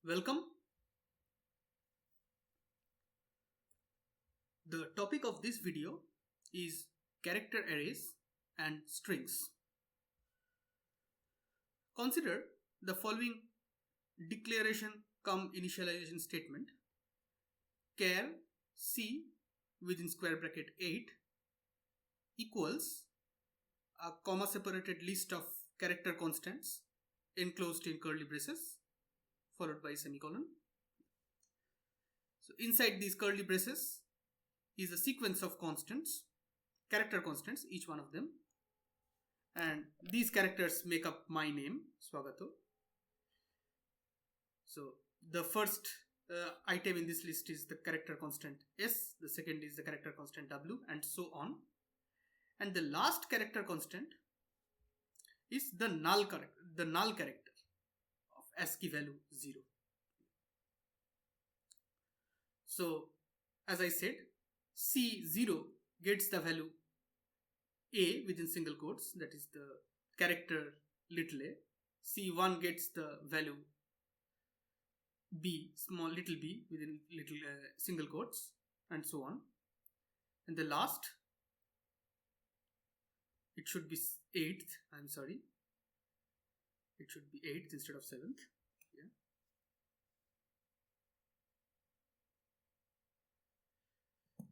Welcome. The topic of this video is character arrays and strings. Consider the following declaration cum initialization statement. Char c within square bracket 8 equals a comma separated list of character constants enclosed in curly braces followed by semicolon. So inside these curly braces is a sequence of constants, character constants, each one of them, and these characters make up my name, Swagato. So the first item in this list is the character constant S, the second is the character constant W, and so on. And the last character constant is the null character of ASCII value 0. So as I said, C0 gets the value A within single quotes, that is the character little a. C1 gets the value B, small little b within little single quotes, and so on. And the last, it should be 8th, I'm sorry. It should be 8th instead of 7th. Yeah.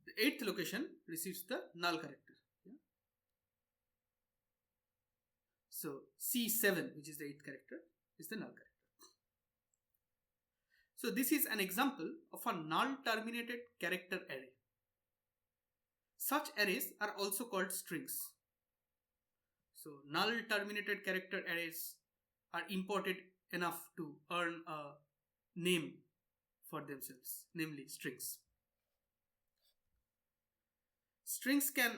The 8th location receives the null character. Yeah. So C7, which is the 8th character, is the null character. So this is an example of a null terminated character array. Such arrays are also called strings. So null terminated character arrays are imported enough to earn a name for themselves, namely strings. Strings can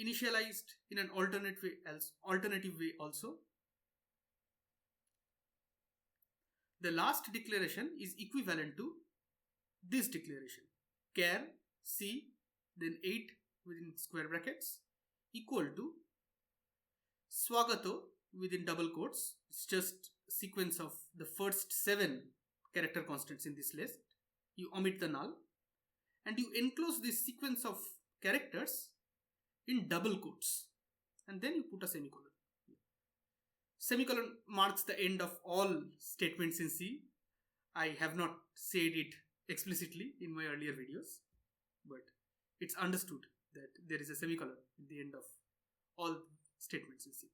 initialized in an alternative way also. The last declaration is equivalent to this declaration. Char c then 8 within square brackets equal to Swagato within double quotes. It's just a sequence of the first 7 character constants in this list. You omit the null and you enclose this sequence of characters in double quotes, and then you put a semicolon. Semicolon marks the end of all statements in C. I have not said it explicitly in my earlier videos, but it's understood that there is a semicolon at the end of all statements in C.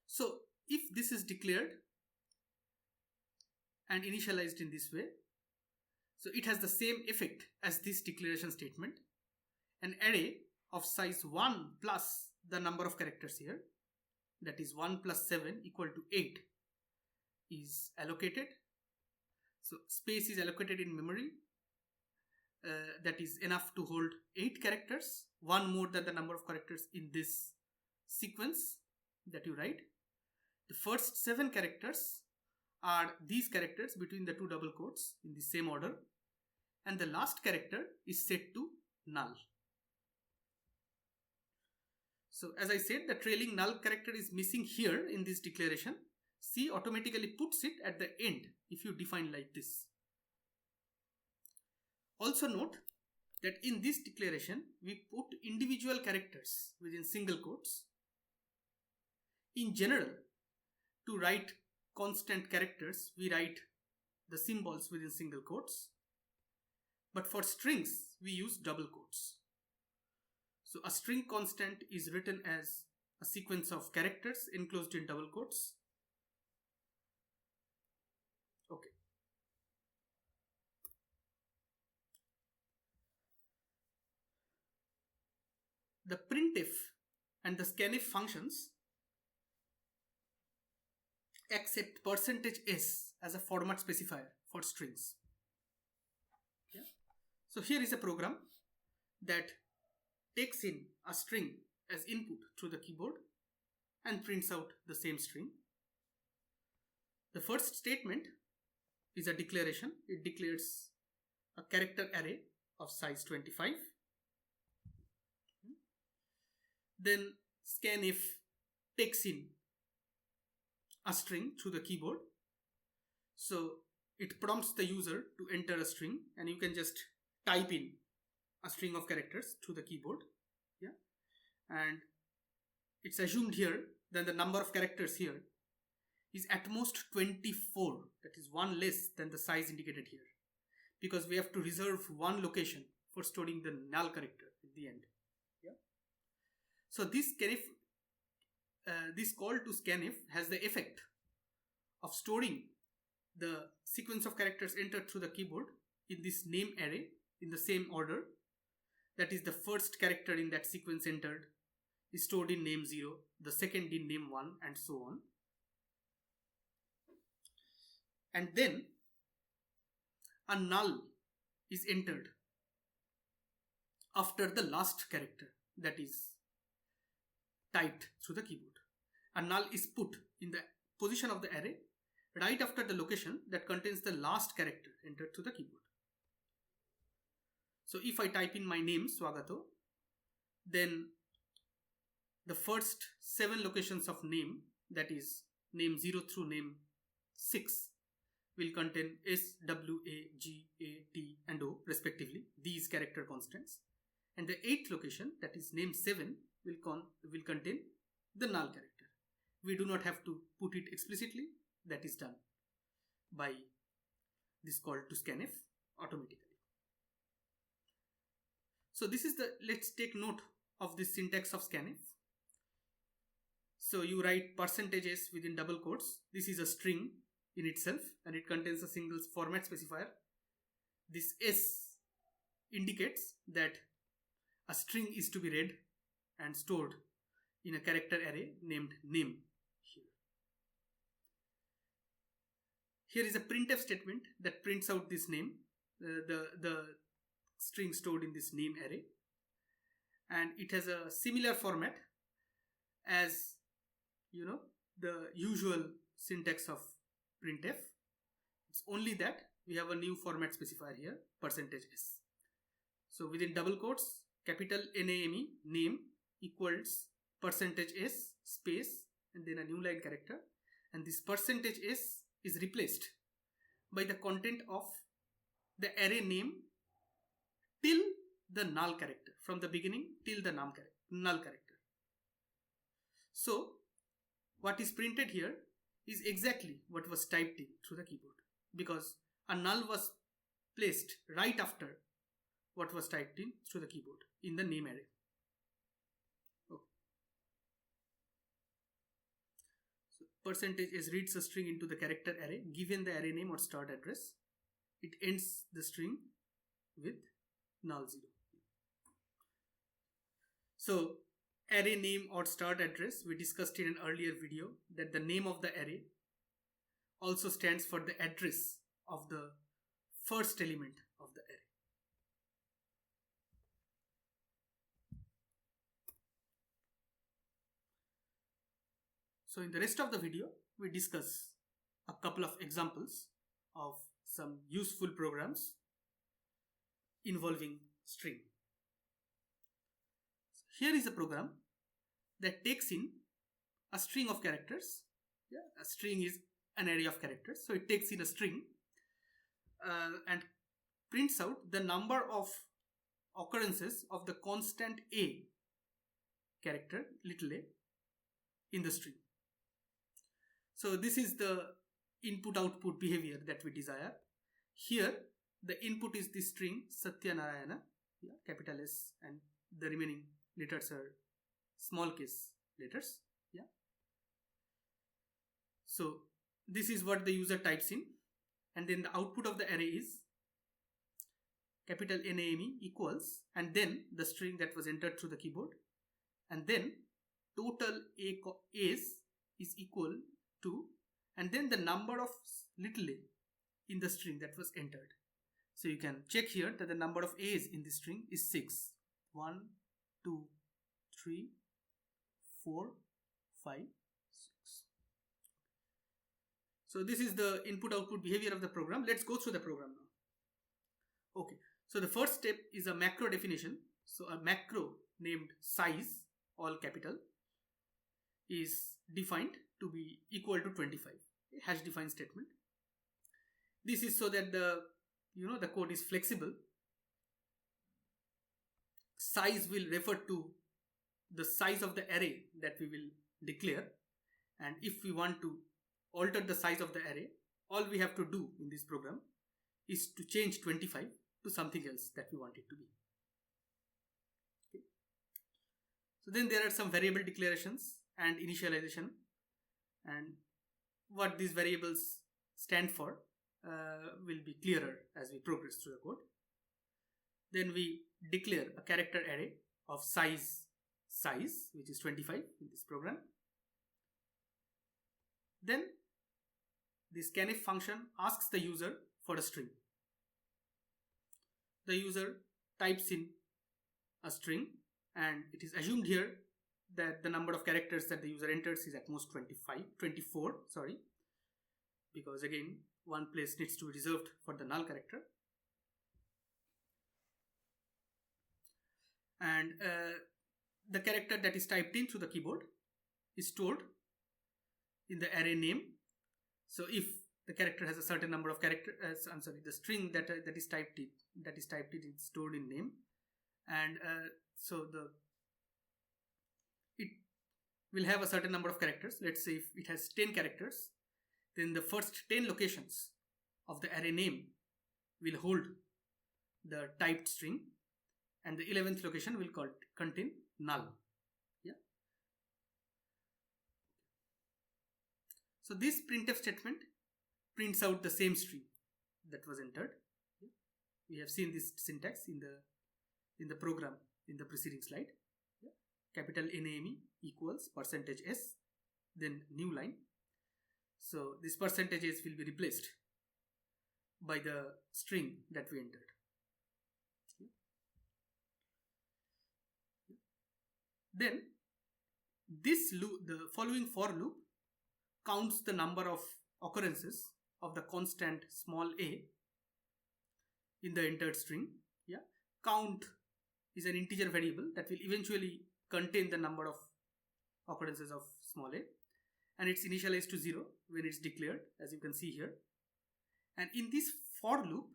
So if this is declared and initialized in this way, so it has the same effect as this declaration statement. An array of size 1 plus the number of characters here, that is 1 plus 7 equal to 8, is allocated. So space is allocated in memory, that is enough to hold 8 characters, one more than the number of characters in this sequence that you write. The first 7 characters are these characters between the two double quotes in the same order, and the last character is set to null. So as I said, the trailing null character is missing here in this declaration. C automatically puts it at the end if you define like this. Also note that in this declaration we put individual characters within single quotes. In general, to write constant characters, we write the symbols within single quotes. But for strings, we use double quotes. So a string constant is written as a sequence of characters enclosed in double quotes. Okay. The printf and the scanf functions accept %s as a format specifier for strings. Yeah. So here is a program that takes in a string as input through the keyboard and prints out the same string. The first statement is a declaration. It declares a character array of size 25. Then scanf takes in a string through the keyboard. So it prompts the user to enter a string, and you can just type in a string of characters through the keyboard. Yeah, and it's assumed here that the number of characters here is at most 24, that is one less than the size indicated here, because we have to reserve one location for storing the null character at the end. Yeah. So this scanf, this call to scanf has the effect of storing the sequence of characters entered through the keyboard in this name array in the same order. That is, the first character in that sequence entered is stored in name 0, the second in name 1, and so on. And then a null is entered after the last character that is typed through the keyboard. A null is put in the position of the array right after the location that contains the last character entered through the keyboard. So if I type in my name Swagato, then the first 7 locations of name, that is name 0 through name 6, will contain S, W, A, G, A, T and O respectively, these character constants. And the 8th location, that is name 7, will contain the null character. We do not have to put it explicitly, that is done by this call to scanf automatically. So this is let's take note of this syntax of scanf. So you write %s within double quotes. This is a string in itself and it contains a single format specifier. This S indicates that a string is to be read and stored in a character array named name here. Here is a printf statement that prints out this name, the string stored in this name array, and it has a similar format as the usual syntax of printf. It's only that we have a new format specifier here, %s. So within double quotes, capital NAME, name, equals %s space and then a new line character, and this %s is replaced by the content of the array name till the null character, from the beginning till the null character. So what is printed here is exactly what was typed in through the keyboard, because a null was placed right after what was typed in through the keyboard in the name array. So %s reads a string into the character array given the array name or start address. It ends the string with null 0. So array name or start address, we discussed in an earlier video that the name of the array also stands for the address of the first element of the array. So in the rest of the video, we discuss a couple of examples of some useful programs involving string. Here is a program that takes in a string of characters. Yeah, a string is an array of characters. So it takes in a string and prints out the number of occurrences of the constant a character, little a, in the string. So this is the input-output behavior that we desire. Here, the input is the string Satyanarayana, yeah, capital S, and the remaining letters are small case letters. Yeah. So this is what the user types in, and then the output of the array is capital NAME equals, and then the string that was entered through the keyboard, and then total A's is equal to, and then the number of little a in the string that was entered. So you can check here that the number of A's in this string is 6. 1, 2, 3, 4, 5, 6. So this is the input-output behavior of the program. Let's go through the program now. Okay, so the first step is a macro definition. So a macro named size, all capital, is defined to be equal to 25, a hash defined statement. This is so that the code is flexible. Size will refer to the size of the array that we will declare, and if we want to alter the size of the array, all we have to do in this program is to change 25 to something else that we want it to be. Okay. So then there are some variable declarations and initialization, and what these variables stand for will be clearer as we progress through the code. Then we declare a character array of size, which is 25 in this program. Then this scanf function asks the user for a string. The user types in a string, and it is assumed here that the number of characters that the user enters is at most 24, because again, one place needs to be reserved for the null character. And the character that is typed in through the keyboard is stored in the array name. So if the character has a certain number of characters, the string that is typed in is stored in name, and so it will have a certain number of characters. Let's say if it has 10 characters, then the first 10 locations of the array name will hold the typed string, and the 11th location will contain null. Yeah. So this printf statement prints out the same string that was entered. Yeah. We have seen this syntax in the program in the preceding slide. Yeah. Capital NAME equals %s, then new line. So this %s will be replaced by the string that we entered. Then this loop, the following for loop, counts the number of occurrences of the constant small a in the entered string. Yeah, count is an integer variable that will eventually contain the number of occurrences of small a, and it's initialized to 0 when it's declared, as you can see here. And in this for loop,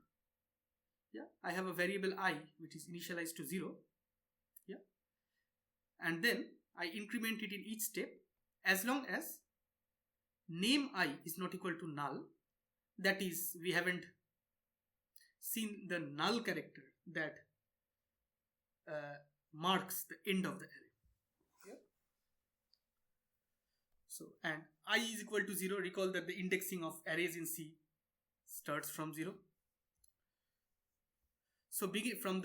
yeah, I have a variable I which is initialized to 0. Yeah, and then I increment it in each step as long as name I is not equal to null. That is, we haven't seen the null character that marks the end of the array. Yeah. So, and I is equal to 0. Recall that the indexing of arrays in C starts from 0. So beginning from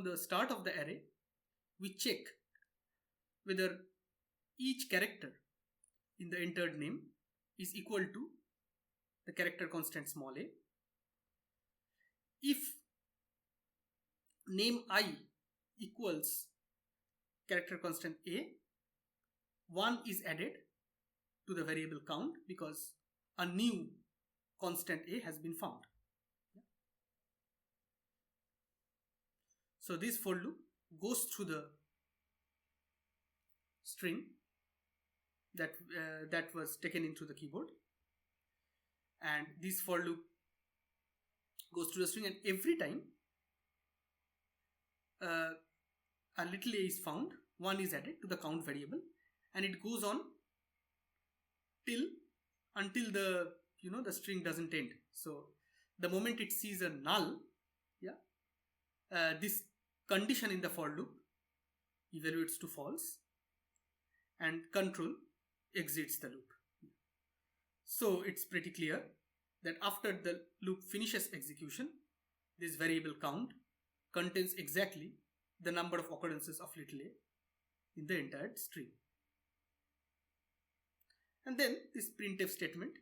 the start of the array, we check whether each character in the entered name is equal to the character constant small a. If name I equals character constant a, 1 is added to the variable count because a new constant a has been found. So this for loop goes through the string that was taken into the keyboard, and this for loop goes through the string, and every time a little a is found, 1 is added to the count variable, and it goes on until the string doesn't end. So the moment it sees a null, this condition in the for loop evaluates to false, and control exits the loop. So it's pretty clear that after the loop finishes execution, this variable count contains exactly the number of occurrences of little a in the entire string. And then this printf statement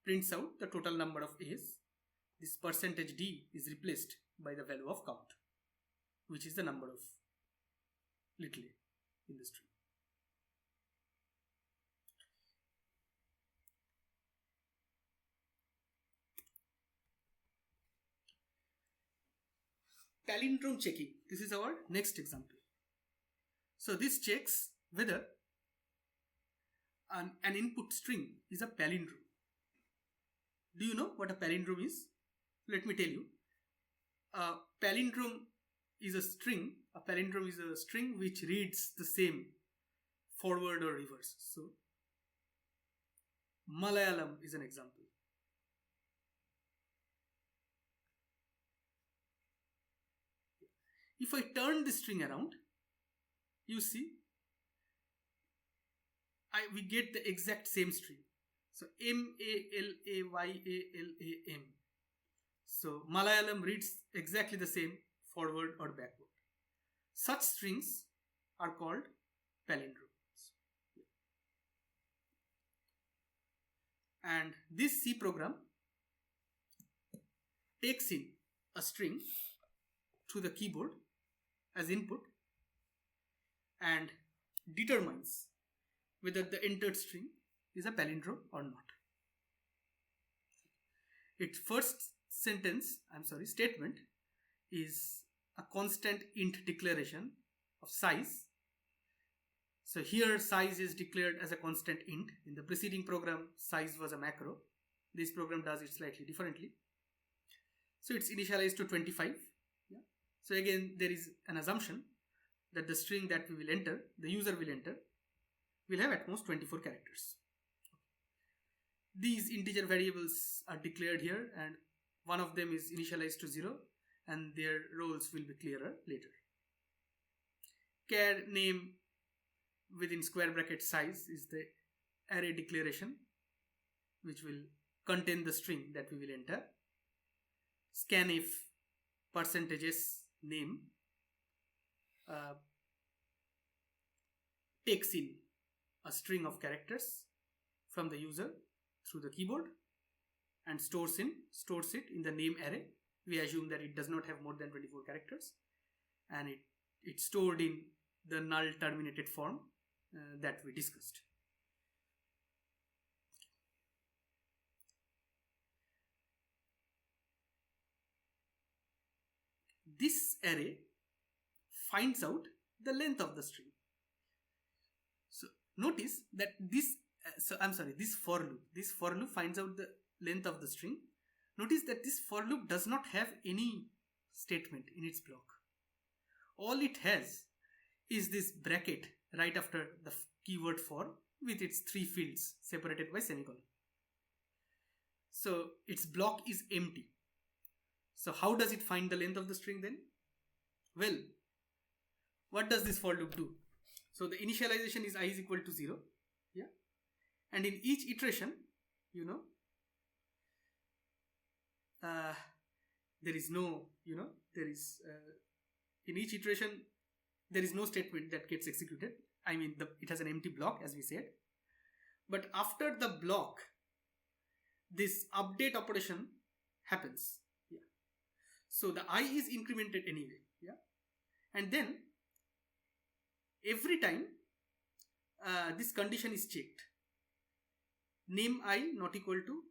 prints out the total number of a's. This %d is replaced by the value of count, which is the number of little a in the string. Palindrome checking. This is our next example. So this checks whether an input string is a palindrome. Do you know what a palindrome is? Let me tell you. A palindrome is a string. A palindrome is a string which reads the same forward or reverse. So, Malayalam is an example. If I turn this string around, you see, we get the exact same string. So Malayam. So Malayalam reads exactly the same forward or backward. Such strings are called palindromes. And this C program takes in a string to the keyboard as input and determines whether the entered string is a palindrome or not. Its first statement is a constant int declaration of size. So here size is declared as a constant int. In the preceding program, size was a macro. This program does it slightly differently. So it's initialized to 25. Yeah. So again, there is an assumption that the string that we will enter, the user will enter, will have at most 24 characters. These integer variables are declared here, and one of them is initialized to 0, and their roles will be clearer later. Char name within square bracket size is the array declaration, which will contain the string that we will enter. Scanf percentages name takes in a string of characters from the user through the keyboard and stores it in the name array. We assume that it does not have more than 24 characters, and it's stored in the null terminated form that we discussed. This array finds out the length of the string. So notice that this for loop finds out the length of the string. Notice that this for loop does not have any statement in its block. All it has is this bracket right after the keyword for with its 3 fields separated by semicolon. So its block is empty. So how does it find the length of the string then? Well, what does this for loop do? So the initialization is I is equal to 0. Yeah. And in each iteration, in each iteration, there is no statement that gets executed. I mean, it has an empty block, as we said. But after the block, this update operation happens. Yeah. So the I is incremented anyway. Yeah. And then every time this condition is checked, name I not equal to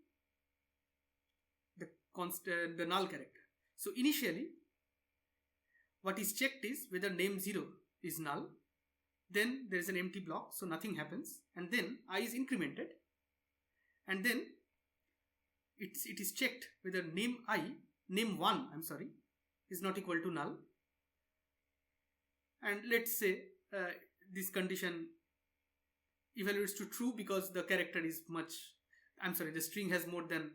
the null character. So initially, what is checked is whether name 0 is null. Then there is an empty block, so nothing happens. And then I is incremented. And then it is checked whether name 1, is not equal to null. And let's say this condition evaluates to true because the the string has more than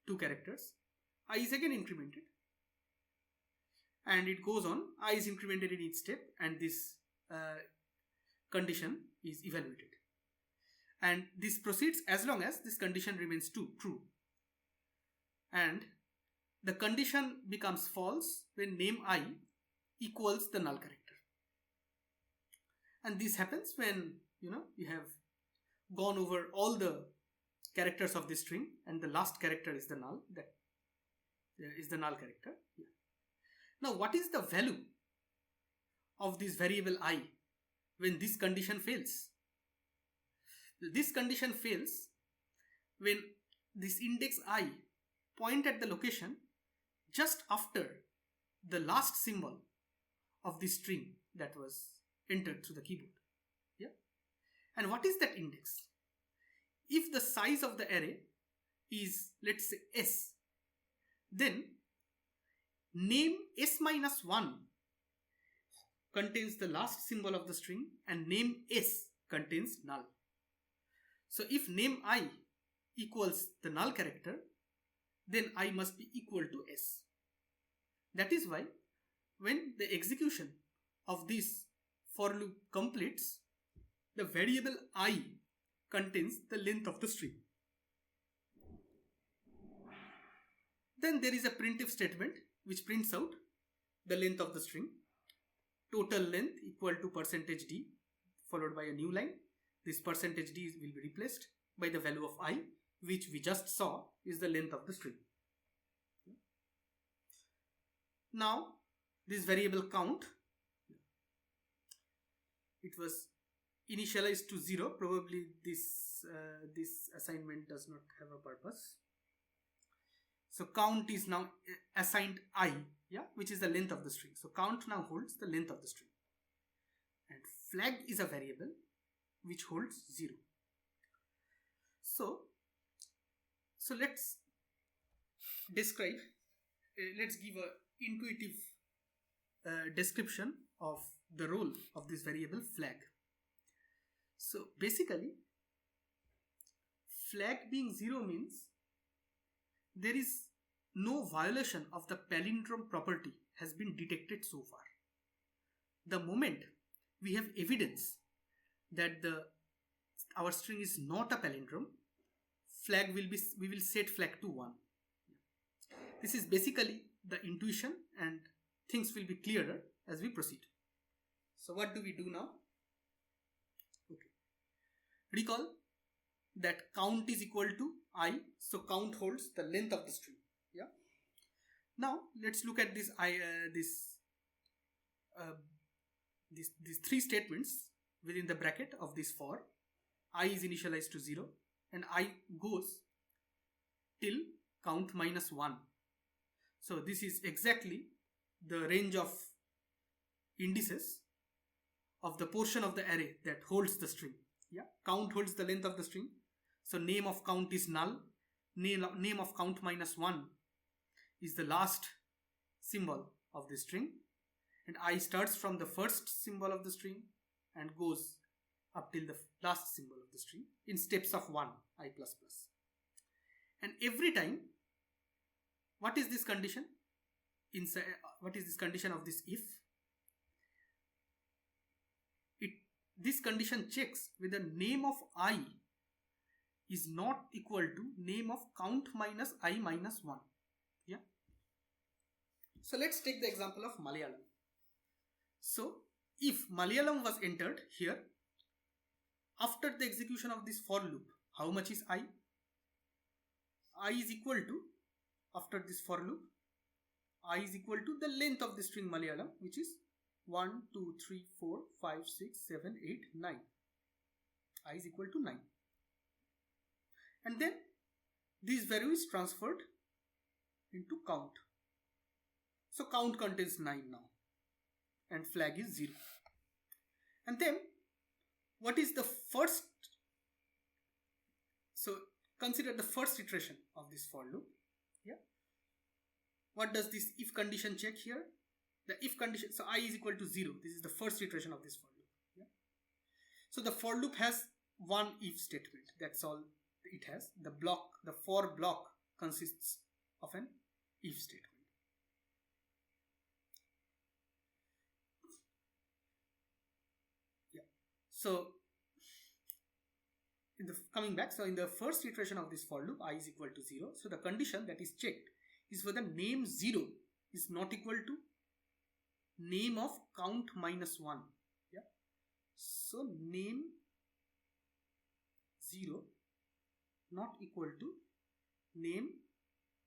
2 characters. I is again incremented. And it goes on. I is incremented in each step, and this condition is evaluated. And this proceeds as long as this condition remains true. And the condition becomes false when name I equals the null character. And this happens when you have gone over all the characters of this string, and the last character is the null. That is the null character. Yeah. Now, what is the value of this variable I when this condition fails? This condition fails when this index I point at the location just after the last symbol of the string that was entered through the keyboard. Yeah. And what is that index? if the size of the array is, let's say, s, then name s minus 1 contains the last symbol of the string and name s contains null. So if name I equals the null character, then I must be equal to s. That is why when the execution of this for loop completes, the variable I contains the length of the string. Then there is a printf statement which prints out the length of the string. Total length equal to %d followed by a new line. This %d will be replaced by the value of I, which we just saw is the length of the string. Now this variable count, it was initialized to 0. Probably this assignment does not have a purpose. So count is now assigned I, which is the length of the string. So count now holds the length of the string. And flag is a variable which holds 0. So let's describe, let's give a intuitive description of the role of this variable flag. So basically, flag being 0 means there is no violation of the palindrome property has been detected so far. The moment we have evidence that our string is not a palindrome, we will set flag to 1. This is basically the intuition, and things will be clearer as we proceed. So what do we do now? Okay. Recall that count is equal to I, so count holds the length of the string. Now let's look at this these three statements within the bracket of this for. I is initialized to 0 and I goes till count minus 1. So this is exactly the range of indices of the portion of the array that holds the string. Count holds the length of the string. So name of count is null. Name of count minus 1 is the last symbol of the string. And I starts from the first symbol of the string and goes up till the last symbol of the string in steps of 1, I++. And every time, what is this condition? What is this condition of this if? This condition checks whether name of I is not equal to name of count minus I minus 1. So let's take the example of Malayalam. So if Malayalam was entered here, after the execution of this for loop, how much is I? I is equal to, after this for loop, I is equal to the length of the string Malayalam, which is 1, 2, 3, 4, 5, 6, 7, 8, 9. I is equal to 9. And then this value is transferred into count. So count contains 9 now and flag is 0. And then what is the first? So consider the first iteration of this for loop. What does this if condition check here? The if condition, so I is equal to 0. This is the first iteration of this for loop. So the for loop has one if statement. That's all it has. The for block consists of an if statement. So coming back, so in the first iteration of this for loop, I is equal to 0. So the condition that is checked is whether name 0 is not equal to name of count minus 1. So name 0 not equal to name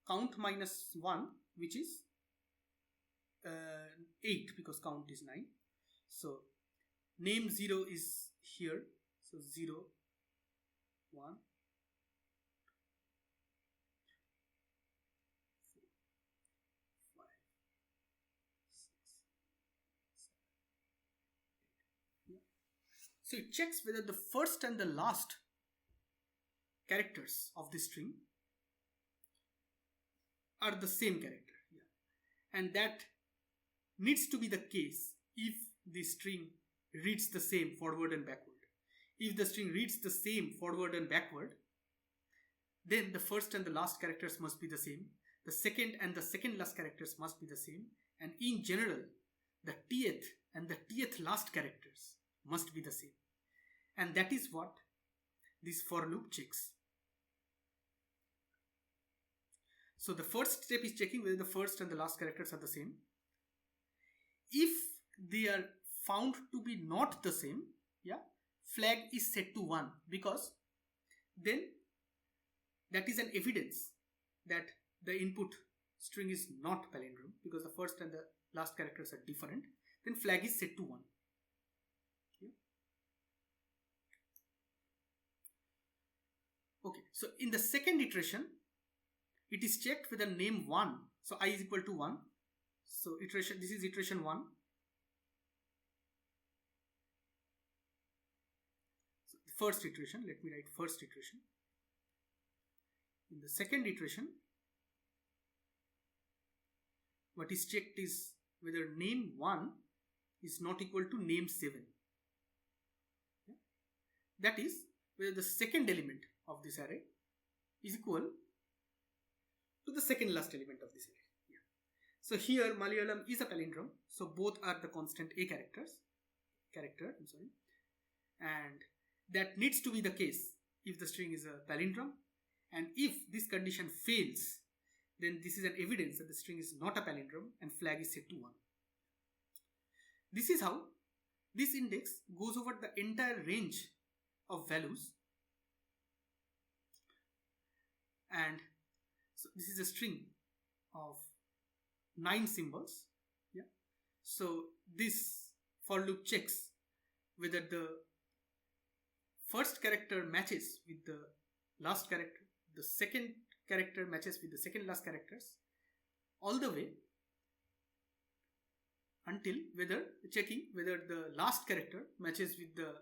count minus 1, which is 8 because count is 9. So name 0 is here. So 0, 1, 4, 5, 6, 7, 8. So it checks whether the first and the last characters of the string are the same character. Yeah. And that needs to be the case if the string reads the same forward and backward. If the string reads the same forward and backward, then the first and the last characters must be the same. The second and the second last characters must be the same. And in general, the tth and the tth last characters must be the same. And that is what this for loop checks. So the first step is checking whether the first and the last characters are the same. If they are found to be not the same, yeah, flag is set to 1, because then that is an evidence that the input string is not palindrome, because the first and the last characters are different. Then flag is set to 1. Yeah. Okay, so in the second iteration, it is checked with the name 1. So I is equal to 1. So iteration, this is iteration 1. So the first iteration, let me write first iteration. In the second iteration, what is checked is whether name 1 is not equal to name 7. Yeah? That is, whether the second element of this array is equal to the second last element of this array. Yeah. So here Malayalam is a palindrome, so both are the constant a character, and that needs to be the case if the string is a palindrome. And if this condition fails, then this is an evidence that the string is not a palindrome and flag is set to 1. This is how this index goes over the entire range of values, and so this is a string of 9 symbols. Yeah. So this for loop checks whether the first character matches with the last character, the second character matches with the second last characters, all the way until checking whether the last character matches with the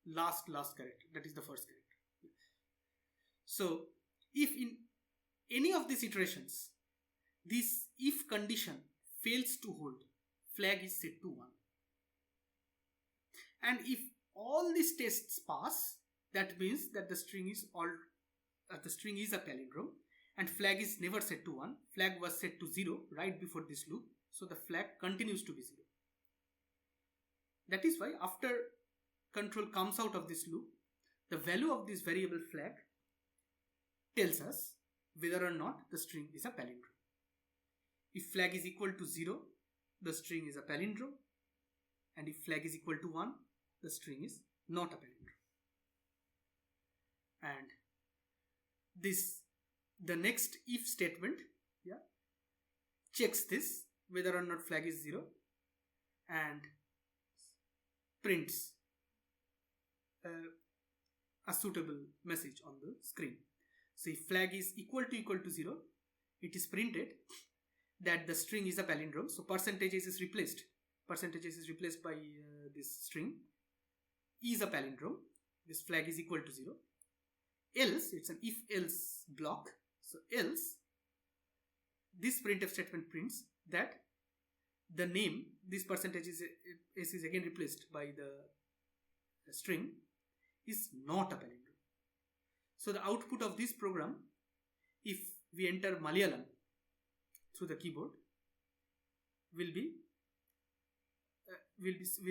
last character, that is the first character. So if in any of these iterations this if condition fails to hold, flag is set to 1. And if all these tests pass, that means that the string is a palindrome and flag is never set to 1. Flag was set to 0 right before this loop, so the flag continues to be 0. That is why after control comes out of this loop, the value of this variable flag tells us whether or not the string is a palindrome. If flag is equal to 0, the string is a palindrome, and if flag is equal to 1, the string is not a palindrome. And the next if statement, yeah, checks this whether or not flag is 0 and prints a suitable message on the screen. So if flag is equal to 0, it is printed that the string is a palindrome. So percentages is replaced by this string is a palindrome. This flag is equal to 0. Else, it's an if-else block. So else, this printf statement prints that the name, this percentage is again replaced by the string, is not a palindrome. So the output of this program, if we enter Malayalam through the keyboard, we'll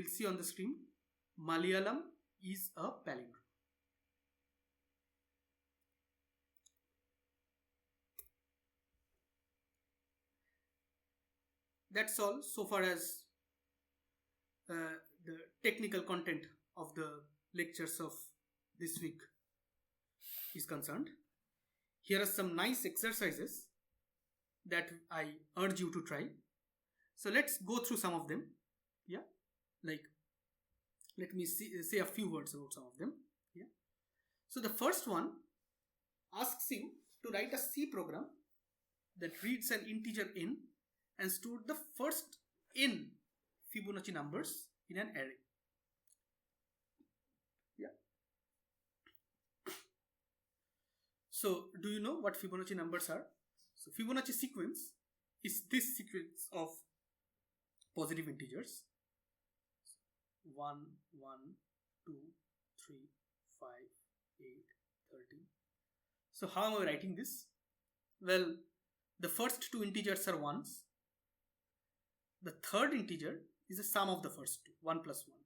see on the screen Malayalam is a palindrome. That's all so far as the technical content of the lectures of this week is concerned. Here are some nice exercises that I urge you to try. So let's go through some of them. Yeah, like let me say a few words about some of them. Yeah. So the first one asks you to write a C program that reads an integer n and stored the first n Fibonacci numbers in an array. Yeah. So do you know what Fibonacci numbers are? So Fibonacci sequence is this sequence of positive integers 1, 1, 2, 3, 5, 8, 13. So how am I writing this? Well, the first two integers are ones. The third integer is the sum of the first two, 1 plus 1.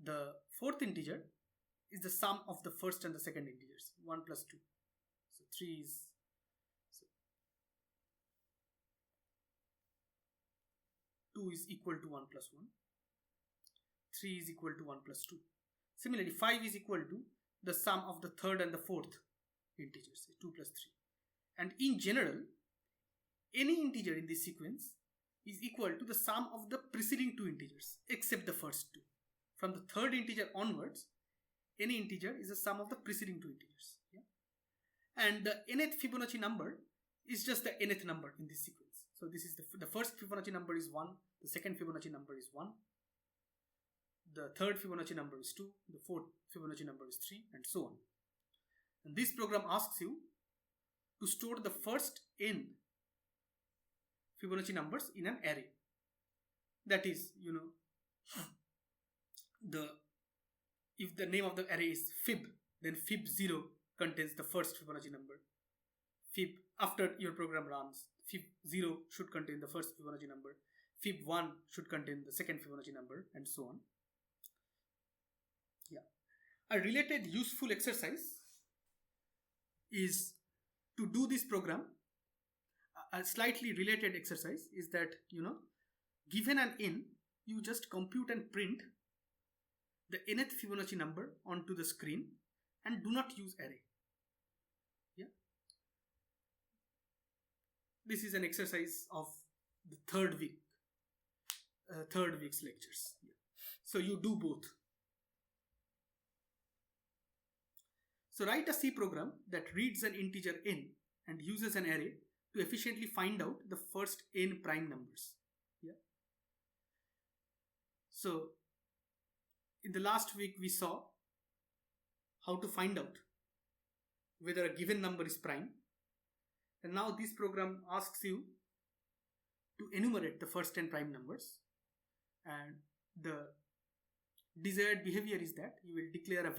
The fourth integer is the sum of the first and the second integers, 1 plus 2. So 3 is, so 2 is equal to 1 plus 1. 3 is equal to 1 plus 2. Similarly, 5 is equal to the sum of the third and the fourth integers, 2 plus 3. And in general, any integer in this sequence is equal to the sum of the preceding two integers, except the first two. From the third integer onwards, any integer is the sum of the preceding two integers. Yeah? And the nth Fibonacci number is just the nth number in this sequence. So this is the first Fibonacci number is 1, the second Fibonacci number is 1, the third Fibonacci number is 2, the fourth Fibonacci number is 3, and so on. And this program asks you to store the first n Fibonacci numbers in an array. That is, if the name of the array is fib, then fib0 contains the first Fibonacci number. Fib, after your program runs, fib0 should contain the first Fibonacci number. Fib1 should contain the second Fibonacci number, and so on. Yeah. A related useful exercise is to do this program. A slightly related exercise is that, given an n, you just compute and print the nth Fibonacci number onto the screen and do not use array. Yeah. This is an exercise of the third week's lectures. Yeah. So you do both. So write a C program that reads an integer n and uses an array to efficiently find out the first n prime numbers. Yeah. So in the last week we saw how to find out whether a given number is prime, and now this program asks you to enumerate the first 10 prime numbers, and the desired behavior is that you will declare an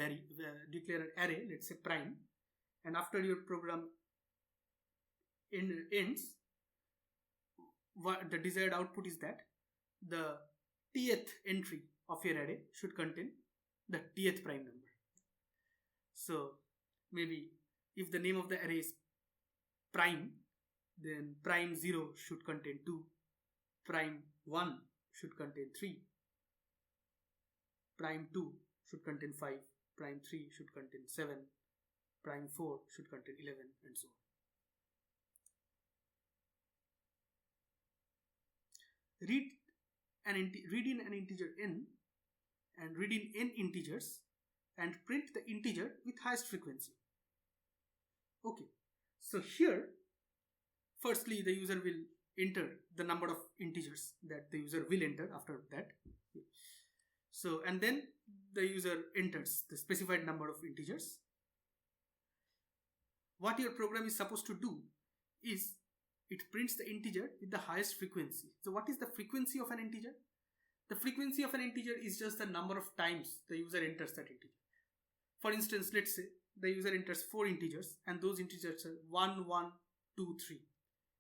array, let's say prime, and after your program ends, the desired output is that the tth entry of your array should contain the tth prime number. So maybe if the name of the array is prime, then prime 0 should contain 2, prime 1 should contain 3, prime 2 should contain 5, prime 3 should contain 7, prime 4 should contain 11, and so on. Read in an integer n and read in n integers and print the integer with highest frequency. Okay, so here firstly the user will enter the number of integers that the user will enter after that. So, and then the user enters the specified number of integers. What your program is supposed to do is it prints the integer with the highest frequency. So what is the frequency of an integer? The frequency of an integer is just the number of times the user enters that integer. For instance, let's say the user enters 4 integers and those integers are 1, 1, 2, 3.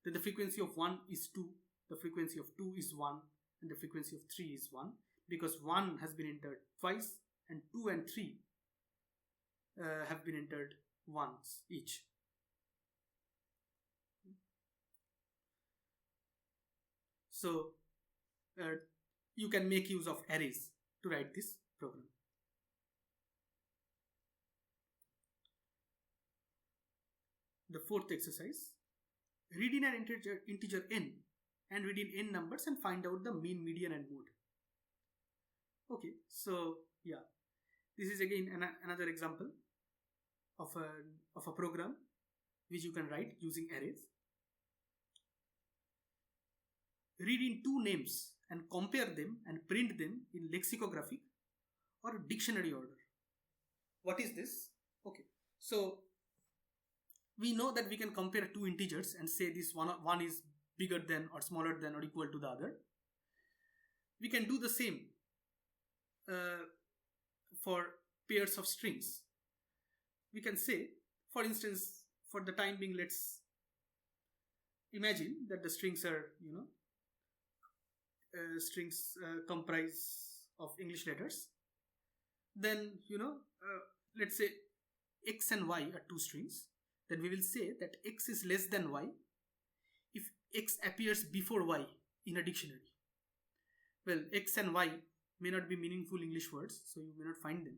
Then the frequency of 1 is 2, the frequency of 2 is 1, and the frequency of 3 is 1, because 1 has been entered twice and 2 and 3 have been entered once each. So you can make use of arrays to write this program. The fourth exercise, read in an integer n and read in n numbers and find out the mean, median, and mode. Okay, so yeah, this is again another example of a program which you can write using arrays. Read in 2 names and compare them and print them in lexicographic or dictionary order. What is this? Okay, so we know that we can compare two integers and say this one is bigger than or smaller than or equal to the other. We can do the same for pairs of strings. We can say, for instance, for the time being, let's imagine that the strings are, strings comprise of English letters. Then, let's say x and y are two strings. Then we will say that x is less than y if x appears before y in a dictionary. Well, x and y may not be meaningful English words, so you may not find them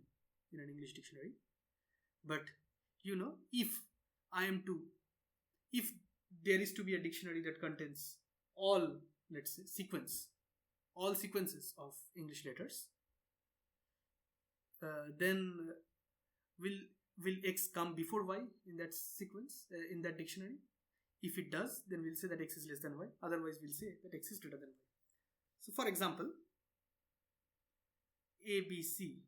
in an English dictionary. But, if there is to be a dictionary that contains all, let's say, all sequences of English letters, then will x come before y in that sequence, in that dictionary? If it does, then we'll say that x is less than y. Otherwise, we'll say that x is greater than y. So, for example, ABC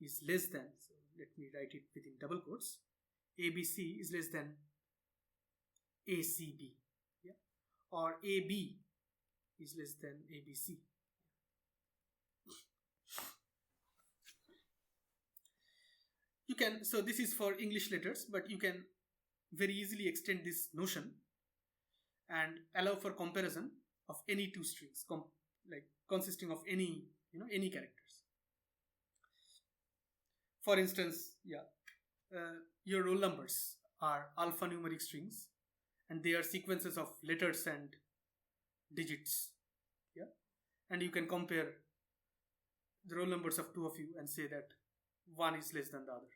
is less than, so let me write it within double quotes, ABC is less than ACB, yeah? Or AB is less than ABC. You can, so this is for English letters, but you can very easily extend this notion and allow for comparison of any two strings, consisting of any characters. For instance, your roll numbers are alphanumeric strings, and they are sequences of letters and digits. Yeah, and you can compare the roll numbers of two of you and say that one is less than the other.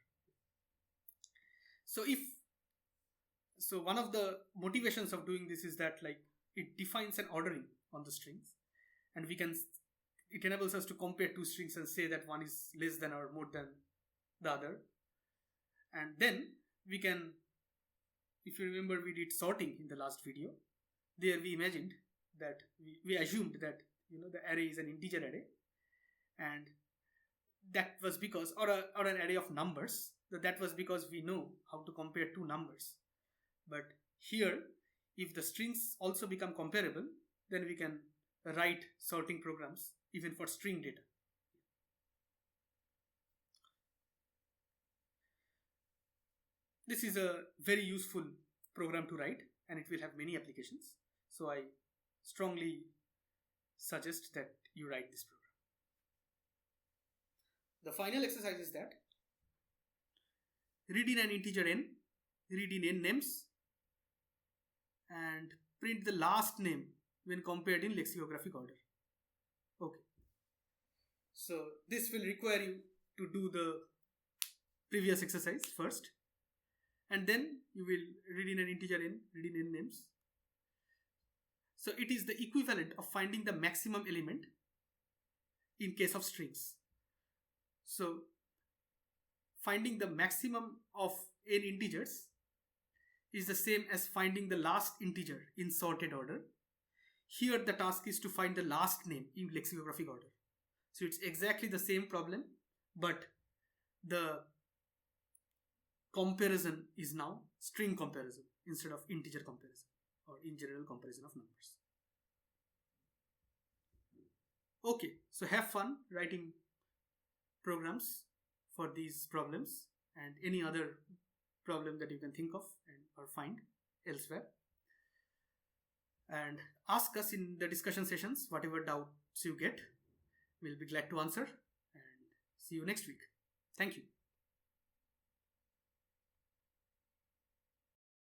So one of the motivations of doing this is that it defines an ordering on the strings, and it enables us to compare two strings and say that one is less than or more than the other. And then we can, if you remember, we did sorting in the last video. There we imagined that we assumed that the array is an integer array, and that was because, or an array of numbers, that was because we know how to compare two numbers. But here, if the strings also become comparable, then we can write sorting programs even for string data. This is a very useful program to write, and it will have many applications. So I strongly suggest that you write this program. The final exercise is that read in an integer n, read in n names, and print the last name when compared in lexicographic order. Okay. So this will require you to do the previous exercise first, and then you will read in an integer n, read in n names. So it is the equivalent of finding the maximum element in case of strings. So finding the maximum of n integers is the same as finding the last integer in sorted order. Here the task is to find the last name in lexicographic order. So it's exactly the same problem, but the comparison is now string comparison instead of integer comparison, or in general comparison of numbers. Okay, so have fun writing programs for these problems and any other problem that you can think of or find elsewhere. And ask us in the discussion sessions whatever doubts you get. We'll be glad to answer, and see you next week. Thank you.